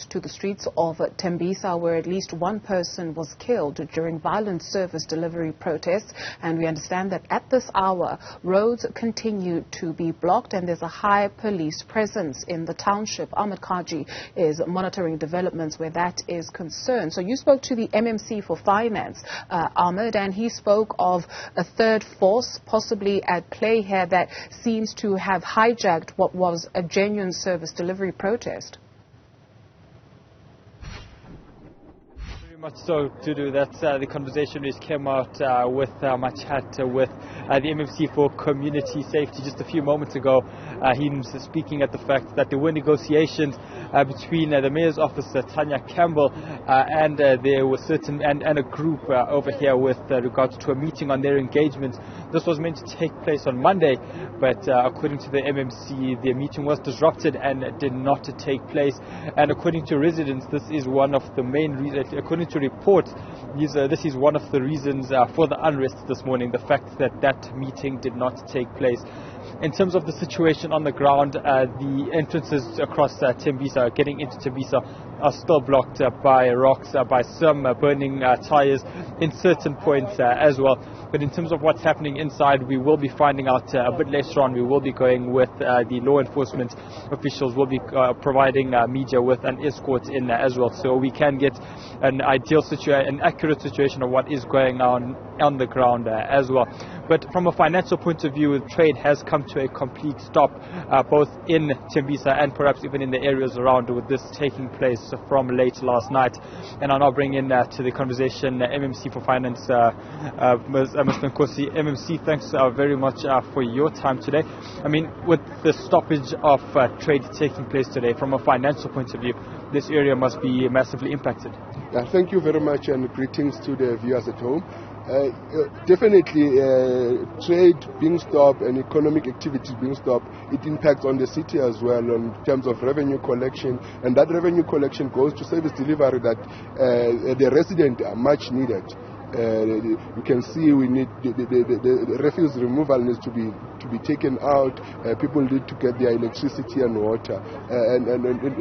to the streets of Tembisa, where at least one person was killed during violent service delivery protests. And we understand that at this hour, roads continue to be blocked and there's a high police presence in the township. Ahmed Kajee is monitoring developments where that is concerned. So you spoke to the MMC for Finance, Ahmed, and he spoke of a third force possibly at play here that seems to have hijacked what was a genuine service delivery protest. Much so to do that. The conversation which came out with my chat with the MMC for Community Safety just a few moments ago. He was speaking at the fact that there were negotiations between the Mayor's office, Tanya Campbell, and there was certain and a group over here with regards to a meeting on their engagement. This was meant to take place on Monday, but according to the MMC, the meeting was disrupted and did not take place. And according to residents, this is one of the main reasons. According to reports, this is one of the reasons for the unrest this morning, the fact that that meeting did not take place. In terms of the situation on the ground, the entrances across Tembisa, getting into Tembisa, are still blocked by rocks, by some burning tires in certain points as well. But in terms of what's happening inside, we will be finding out a bit later on. We will be going with the law enforcement officials. Will be providing media with an escort in as well, so we can get an accurate situation of what is going on the ground as well. But from a financial point of view, trade has come to a complete stop, both in Tembisa and perhaps even in the areas around, with this taking place from late last night. And I'll now bring in to the conversation MMC for Finance, Ms. Nkosi. MMC, thanks very much for your time today. I mean, with the stoppage of trade taking place today, from a financial point of view, this area must be massively impacted. Yeah, thank you very much, and greetings to the viewers at home. Definitely, trade being stopped and economic activity being stopped, it impacts on the city as well in terms of revenue collection, and that revenue collection goes to service delivery that the residents are much needed. You can see we need the refuse removal needs to be taken out. People need to get their electricity and water, and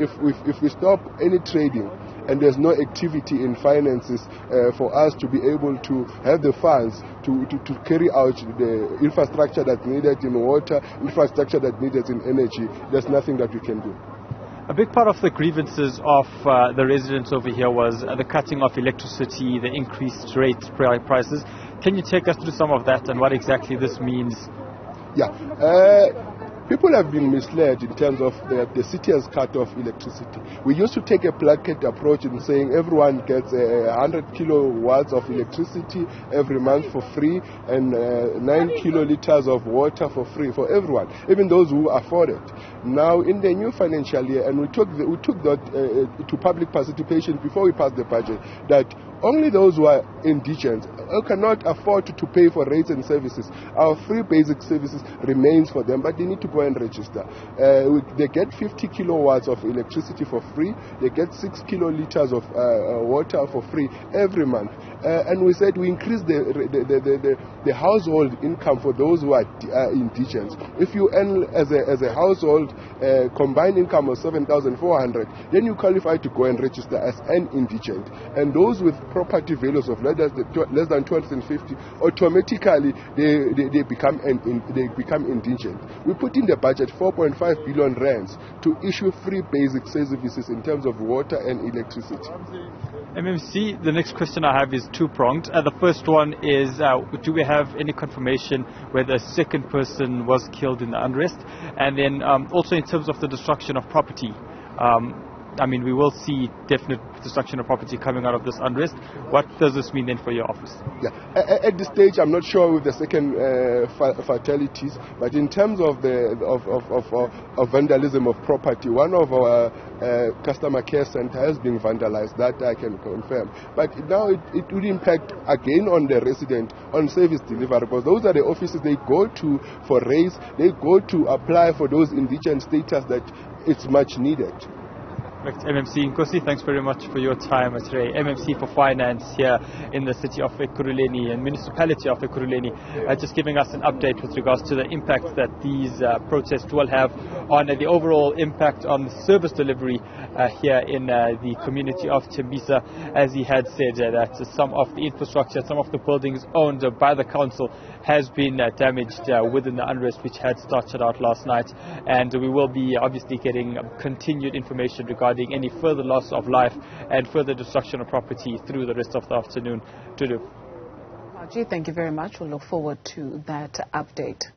if we stop any trading and there's no activity in finances for us to be able to have the funds to carry out the infrastructure that's needed in water, infrastructure that's needed in energy, there's nothing that we can do. A big part of the grievances of the residents over here was the cutting of electricity, the increased rate prices. Can you take us through some of that and what exactly this means? Yeah. People have been misled in terms of the city has cut off electricity. We used to take a blanket approach in saying everyone gets 100 kilowatts of electricity every month for free and 9 kiloliters of water for free for everyone, even those who afford it. Now, in the new financial year, and we took that to public participation before we passed the budget, that only those who are indigent who cannot afford to pay for rates and services, our free basic services remains for them, but they need to go and register. They get 50 kilowatts of electricity for free. They get 6 kiloliters of water for free every month. And we said we increase the household income for those who are indigent. If you earn as a household combined income of 7,400, then you qualify to go and register as an indigent. And those with property values of less than 1250, automatically they become indigent. We put in the budget 4.5 billion rands to issue free basic services in terms of water and electricity. MMC, the next question I have is two-pronged. The first one is, do we have any confirmation whether a second person was killed in the unrest? And then also in terms of the destruction of property, I mean, we will see definite destruction of property coming out of this unrest. What does this mean then for your office? Yeah, at this stage, I'm not sure with the second fatalities, but in terms of of vandalism of property, one of our customer care center has been vandalized. That I can confirm. But now it will impact again on the resident, on service delivery, because those are the offices they go to for raise, they go to apply for those indigent status that it's much needed. MMC Nkosi, thanks very much for your time today. MMC for Finance here in the city of Ekurhuleni and municipality of Ekurhuleni, just giving us an update with regards to the impact that these protests will have on the overall impact on service delivery here in the community of Tembisa, as he had said that some of the infrastructure, some of the buildings owned by the council has been damaged within the unrest which had started out last night, and we will be obviously getting continued information regarding any further loss of life and further destruction of property through the rest of the afternoon. Kajee, thank you very much. We'll look forward to that update.